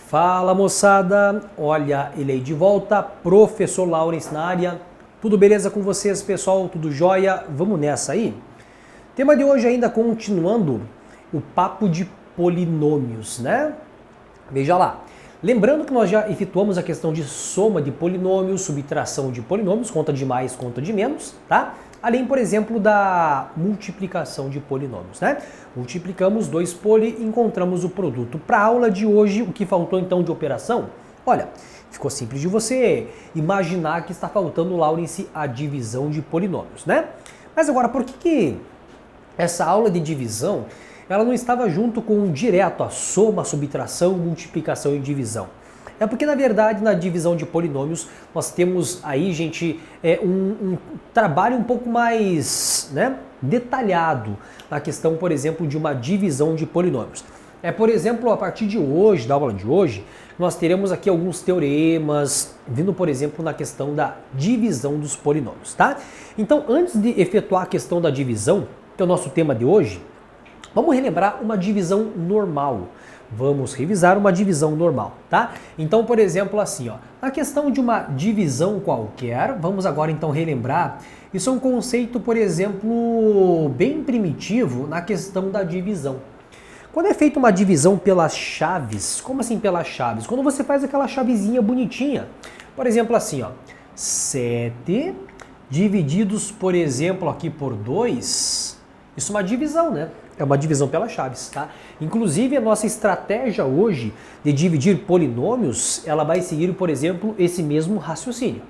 Fala moçada, olha ele aí de volta, professor Laurence na área. Tudo beleza com vocês, pessoal? Tudo jóia? Vamos nessa aí? Tema de hoje ainda continuando o papo de polinômios, né? Veja lá. Lembrando que nós já efetuamos a questão de soma de polinômios, subtração de polinômios, conta de mais, conta de menos, tá? Além, por exemplo, da multiplicação de polinômios, né? Multiplicamos dois poli e encontramos o produto. Para a aula de hoje, o que faltou então de operação? Olha, ficou simples de você imaginar que está faltando, Laurence, a divisão de polinômios, né? Mas agora, por que essa aula de divisão ela não estava junto com direto a soma, subtração, multiplicação e divisão? É porque, na verdade, na divisão de polinômios, nós temos aí, gente, um trabalho um pouco mais, né, detalhado na questão, por exemplo, de uma divisão de polinômios. Por exemplo, a partir de hoje, da aula de hoje, nós teremos aqui alguns teoremas, vindo, por exemplo, na questão da divisão dos polinômios, tá? Então, antes de efetuar a questão da divisão, que é o nosso tema de hoje, vamos relembrar uma divisão normal. Vamos revisar uma divisão normal, tá? Então, por exemplo, assim, ó, na questão de uma divisão qualquer, vamos agora então relembrar, isso é um conceito, por exemplo, bem primitivo na questão da divisão. Quando é feita uma divisão pelas chaves, como assim pelas chaves? Quando você faz aquela chavezinha bonitinha, por exemplo, assim, ó, 7 divididos, por exemplo, aqui por 2, isso é uma divisão, né? É uma divisão pelas chaves, tá? Inclusive, a nossa estratégia hoje de dividir polinômios, ela vai seguir, por exemplo, esse mesmo raciocínio.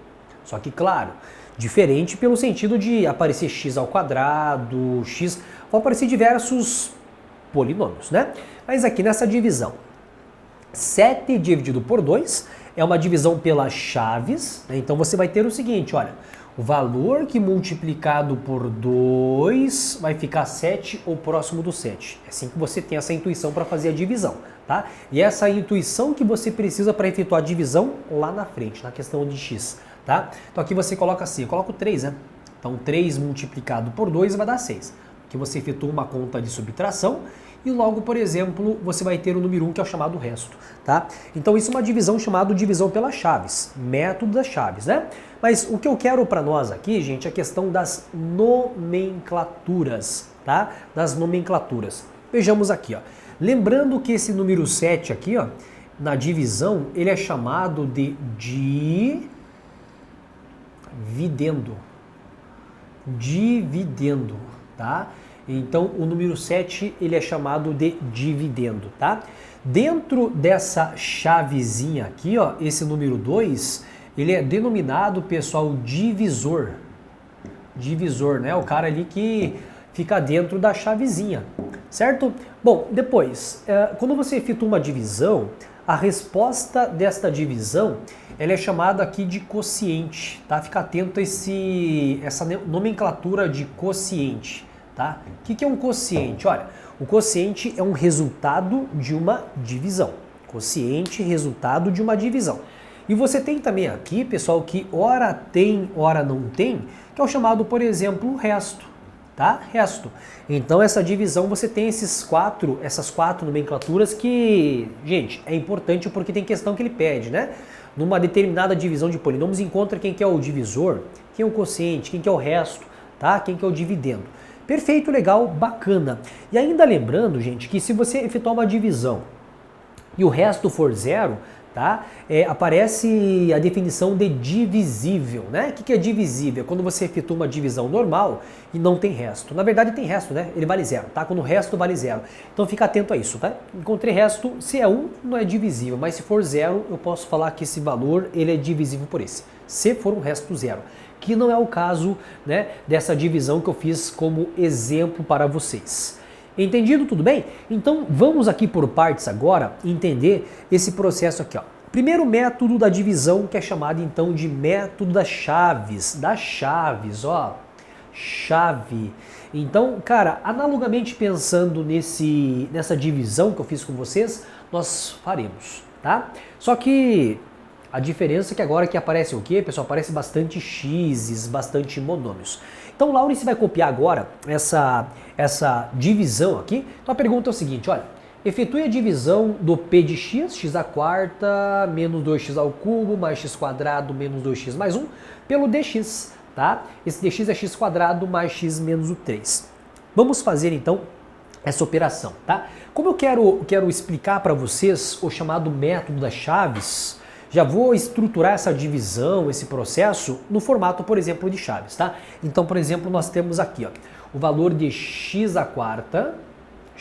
Só que, claro, diferente pelo sentido de aparecer x ao quadrado, x, vão aparecer diversos polinômios, né? Mas aqui nessa divisão, 7 dividido por 2 é uma divisão pelas chaves, né? Então você vai ter o seguinte, olha, o valor que multiplicado por 2 vai ficar 7 ou próximo do 7. É assim que você tem essa intuição para fazer a divisão, tá? E essa intuição que você precisa para efetuar a divisão lá na frente, na questão de x, tá? Então aqui você coloca assim, eu coloco 3, né? Então 3 multiplicado por 2 vai dar 6. Aqui você efetua uma conta de subtração e logo, por exemplo, você vai ter o número 1, que é o chamado resto, tá? Então isso é uma divisão chamada divisão pelas chaves, método das chaves, né? Mas o que eu quero para nós aqui, gente, é a questão das nomenclaturas, tá? Das nomenclaturas. Vejamos aqui, ó. Lembrando que esse número 7 aqui, ó, na divisão, ele é chamado de dividendo. Dividendo, tá? Então, o número 7, ele é chamado de dividendo, tá? Dentro dessa chavezinha aqui, ó, esse número 2, ele é denominado, pessoal, divisor. Divisor, né? O cara ali que fica dentro da chavezinha, certo? Bom, depois, quando você efetua uma divisão, a resposta desta divisão, ela é chamada aqui de quociente, tá? Fica atento a essa nomenclatura de quociente. Tá? O que é um quociente? Olha, o quociente é um resultado de uma divisão. Quociente, resultado de uma divisão. E você tem também aqui, pessoal, que ora tem, ora não tem, que é o chamado, por exemplo, resto. Tá? Resto. Então, essa divisão, você tem essas quatro nomenclaturas que, gente, é importante porque tem questão que ele pede, né? Numa determinada divisão de polinômios, encontra quem que é o divisor, quem é o quociente, quem que é o resto, tá? Quem que é o dividendo. Perfeito, legal, bacana. E ainda lembrando, gente, que se você efetuar uma divisão e o resto for zero, tá? Aparece a definição de divisível, né? O que é divisível? É quando você efetua uma divisão normal e não tem resto. Na verdade tem resto, né? Ele vale zero, tá? Quando o resto vale zero. Então fica atento a isso, tá? Encontrei resto, se é 1, não é divisível, mas se for zero, eu posso falar que esse valor, ele é divisível por esse. Se for um resto zero. Que não é o caso, né, dessa divisão que eu fiz como exemplo para vocês. Entendido? Tudo bem? Então vamos aqui por partes agora entender esse processo aqui, ó. Primeiro método da divisão, que é chamado então de método das chaves. Das chaves, ó. Chave. Então, cara, analogamente pensando nessa divisão que eu fiz com vocês, nós faremos, tá? Só que a diferença é que agora que aparece o quê, pessoal? Aparece bastante x's, bastante monômios. Então o Laurence vai copiar agora essa divisão aqui. Então a pergunta é o seguinte, olha, Efetue a divisão do p de x, x à quarta, menos 2x ao cubo, mais x quadrado, menos 2x mais 1, pelo dx, tá? Esse dx é x quadrado mais x menos o 3. Vamos fazer, então, essa operação, tá? Como eu quero explicar para vocês o chamado método das chaves, já vou estruturar essa divisão, esse processo, no formato, por exemplo, de chaves, tá? Então, por exemplo, nós temos aqui, ó, o valor de x à quarta,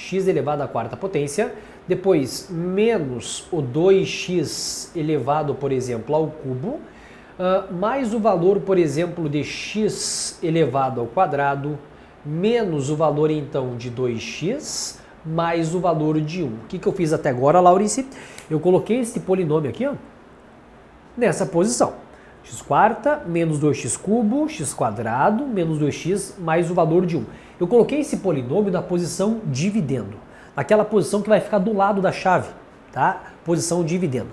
x elevado à quarta potência, depois menos o 2x elevado, por exemplo, ao cubo, mais o valor, por exemplo, de x elevado ao quadrado, menos o valor, então, de 2x, mais o valor de 1. O que eu fiz até agora, Laurice? Eu coloquei esse polinômio aqui, ó, nessa posição. X quarta, menos 2x cubo, x quadrado, menos 2x, mais o valor de 1. Eu coloquei esse polinômio na posição dividendo, naquela posição que vai ficar do lado da chave, tá? Posição dividendo.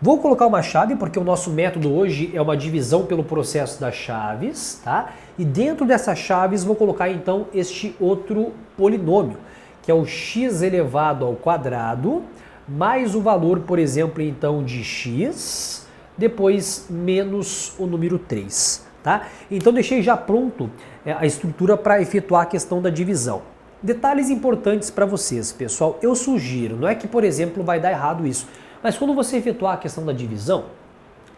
Vou colocar uma chave porque o nosso método hoje é uma divisão pelo processo das chaves, tá? E dentro dessas chaves vou colocar então este outro polinômio, que é o x elevado ao quadrado, mais o valor, por exemplo, então de x, depois menos o número 3, tá? Então deixei já pronto a estrutura para efetuar a questão da divisão. Detalhes importantes para vocês, pessoal, eu sugiro, não é que, por exemplo, vai dar errado isso, mas quando você efetuar a questão da divisão,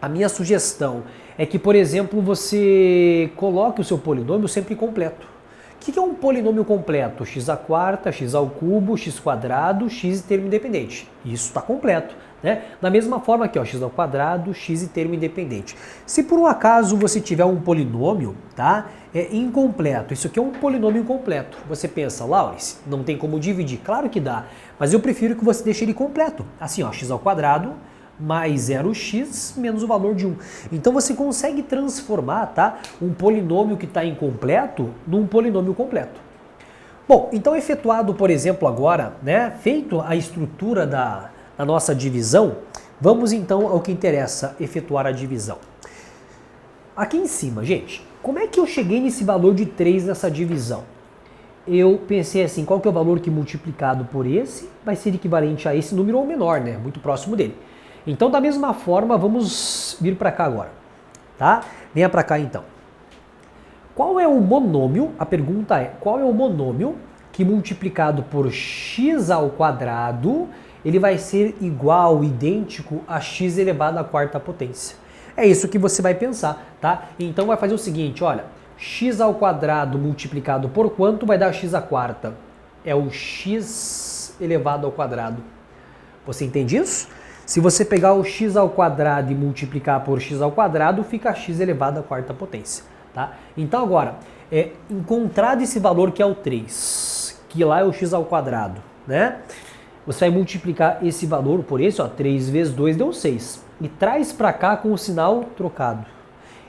a minha sugestão é que, por exemplo, você coloque o seu polinômio sempre completo. O que é um polinômio completo? X à quarta, x ao cubo, x quadrado, x e termo independente. Isso está completo, né? Da mesma forma aqui, ó, x ao quadrado, x e termo independente. Se por um acaso você tiver um polinômio, tá? Incompleto, isso aqui é um polinômio incompleto. Você pensa, Laurice, não tem como dividir? Claro que dá, mas eu prefiro que você deixe ele completo. Assim, ó, x ao quadrado mais 0x menos o valor de 1. Então você consegue transformar, tá, um polinômio que está incompleto num polinômio completo. Bom, então efetuado, por exemplo, agora, né, feito a estrutura da nossa divisão, vamos então ao que interessa, efetuar a divisão. Aqui em cima, gente, como é que eu cheguei nesse valor de 3 nessa divisão? Eu pensei assim, qual que é o valor que multiplicado por esse vai ser equivalente a esse número ou menor, né, muito próximo dele. Então, da mesma forma, vamos vir para cá agora, tá? Venha para cá, então. Qual é o monômio? A pergunta é, qual é o monômio que multiplicado por x ao quadrado, ele vai ser igual, idêntico a x elevado à quarta potência? É isso que você vai pensar, tá? Então, vai fazer o seguinte, olha, x ao quadrado multiplicado por quanto vai dar x à quarta? É o x elevado ao quadrado. Você entende isso? Se você pegar o x ao quadrado e multiplicar por x ao quadrado, fica x elevado à quarta potência, tá? Então agora, encontrado esse valor que é o 3, que lá é o x ao quadrado, né? Você vai multiplicar esse valor por esse, ó, 3 vezes 2 deu 6. E traz para cá com o sinal trocado.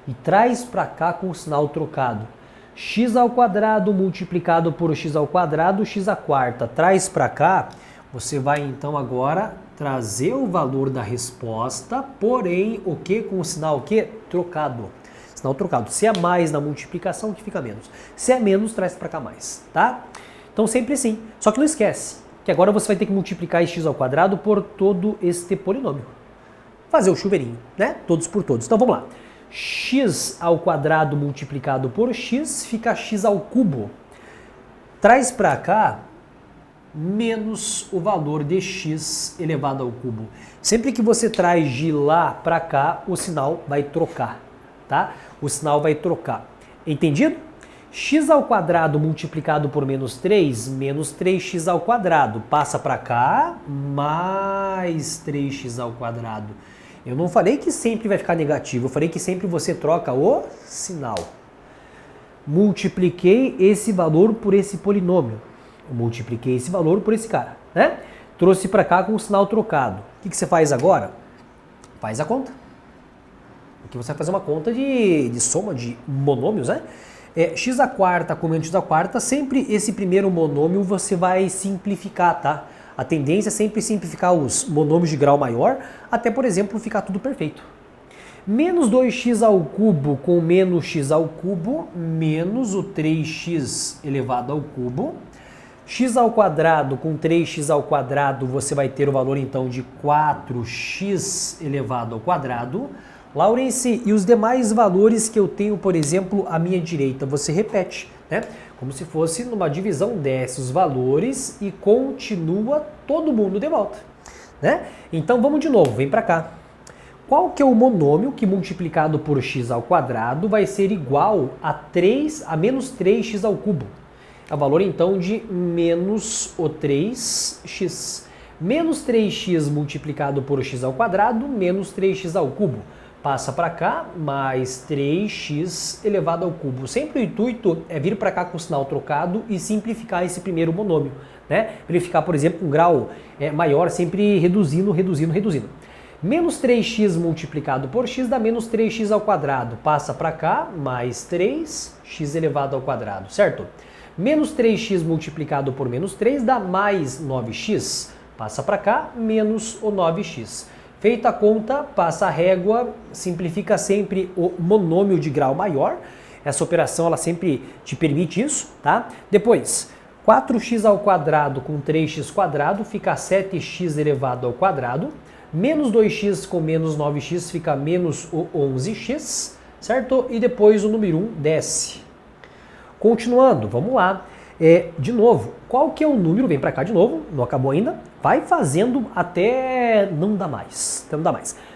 E traz para cá com o sinal trocado. X ao quadrado multiplicado por x ao quadrado, x à quarta. Traz para cá, você vai então agora trazer o valor da resposta, porém, o que? Com o sinal o quê? Trocado. Sinal trocado. Se é mais na multiplicação, que fica menos. Se é menos, traz para cá mais, tá? Então sempre assim. Só que não esquece que agora você vai ter que multiplicar esse x ao quadrado por todo este polinômio. Fazer o chuveirinho, né? Todos por todos. Então vamos lá. X ao quadrado multiplicado por x fica x ao cubo. Traz para cá menos o valor de x elevado ao cubo. Sempre que você traz de lá para cá, o sinal vai trocar, tá? O sinal vai trocar. Entendido? X ao quadrado multiplicado por menos 3, menos 3x ao quadrado. Passa para cá, mais 3x ao quadrado. Eu não falei que sempre vai ficar negativo, eu falei que sempre você troca o sinal. Multipliquei esse valor por esse polinômio. Eu multipliquei esse valor por esse cara, né? Trouxe para cá com o sinal trocado. O que você faz agora? Faz a conta. Aqui você vai fazer uma conta de soma de monômios, né? X à quarta com menos x à quarta, sempre esse primeiro monômio você vai simplificar, tá? A tendência é sempre simplificar os monômios de grau maior, até, por exemplo, ficar tudo perfeito. Menos 2x ao cubo com menos x ao cubo, menos o 3x elevado ao cubo. x ao quadrado com 3x ao quadrado, você vai ter o valor então de 4x elevado ao quadrado. Laurence, e os demais valores que eu tenho, por exemplo, à minha direita, você repete, né? Como se fosse numa divisão, desce os valores e continua todo mundo de volta, né? Então vamos de novo, vem para cá. Qual que é o monômio que multiplicado por x ao quadrado vai ser igual a menos 3x ao cubo? É o valor então de menos o 3x. Menos 3x multiplicado por x ao quadrado, menos 3x ao cubo. Passa para cá, mais 3x elevado ao cubo. Sempre o intuito é vir para cá com o sinal trocado e simplificar esse primeiro monômio, né? Para ele ficar, por exemplo, com um grau maior, sempre reduzindo. Menos 3x multiplicado por x dá menos 3x ao quadrado. Passa para cá, mais 3x elevado ao quadrado, certo? Menos 3x multiplicado por menos 3 dá mais 9x. Passa para cá, menos o 9x. Feita a conta, passa a régua, simplifica sempre o monômio de grau maior. Essa operação ela sempre te permite isso, tá? Depois, 4x ao quadrado com 3x quadrado fica 7x elevado ao quadrado. Menos 2x com menos 9x fica menos o 11x, certo? E depois o número 1 desce. Continuando, vamos lá. De novo, qual que é o número? Vem para cá de novo, não acabou ainda. Vai fazendo até não dá mais.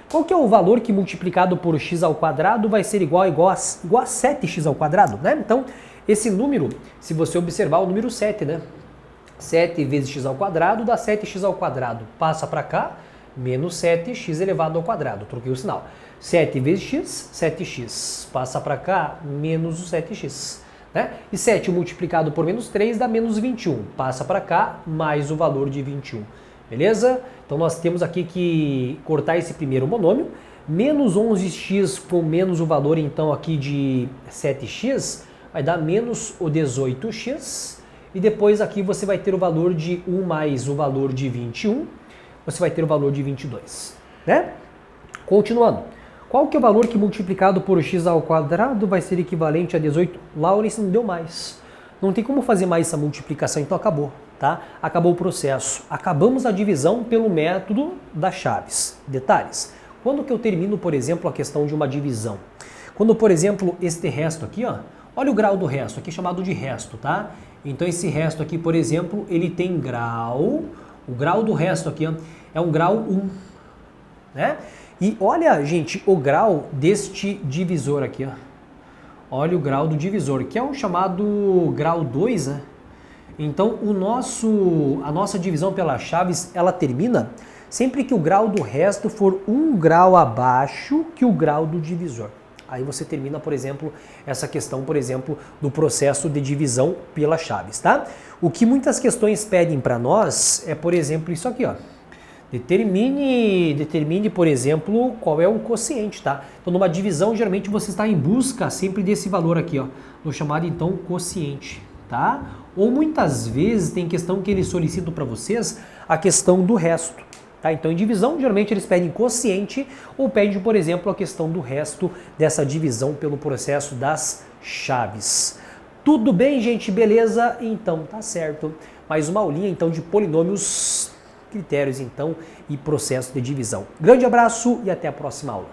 Qual que é o valor que multiplicado por x ao quadrado vai ser igual a 7x ao quadrado, né? Então, esse número, se você observar o número 7, né? 7 vezes x ao quadrado dá 7x ao quadrado. Passa para cá, menos 7x elevado ao quadrado. Troquei o sinal. 7 vezes x, 7x. Passa para cá, menos o 7x. Né? E 7 multiplicado por menos 3 dá menos 21. Passa para cá, mais o valor de 21. Beleza? Então nós temos aqui que cortar esse primeiro monômio. Menos 11x com menos o valor então aqui de 7x vai dar menos o 18x. E depois aqui você vai ter o valor de 1 mais o valor de 21. Você vai ter o valor de 22. Né? Continuando. Qual que é o valor que multiplicado por x ao quadrado vai ser equivalente a 18? Laurence, não deu mais. Não tem como fazer mais essa multiplicação, então acabou, tá? Acabou o processo. Acabamos a divisão pelo método das chaves. Detalhes. Quando que eu termino, por exemplo, a questão de uma divisão? Quando, por exemplo, este resto aqui, ó, olha o grau do resto, aqui chamado de resto, tá? Então esse resto aqui, por exemplo, ele tem grau, o grau do resto aqui ó, é um grau 1, né? E olha, gente, o grau deste divisor aqui, ó. Olha o grau do divisor, que é um chamado grau 2, né? Então, a nossa divisão pelas chaves, ela termina sempre que o grau do resto for 1 grau abaixo que o grau do divisor. Aí você termina, por exemplo, essa questão, por exemplo, do processo de divisão pelas chaves, tá? O que muitas questões pedem para nós é, por exemplo, isso aqui, ó. Determine, por exemplo, qual é o quociente, tá? Então, numa divisão, geralmente você está em busca sempre desse valor aqui, ó, no chamado, então, quociente, tá? Ou muitas vezes tem questão que eles solicitam para vocês a questão do resto, tá? Então, em divisão, geralmente eles pedem quociente ou pedem, por exemplo, a questão do resto dessa divisão pelo processo das chaves. Tudo bem, gente? Beleza? Então, tá certo. Mais uma aulinha, então, de polinômios, critérios, então, e processo de divisão. Grande abraço e até a próxima aula.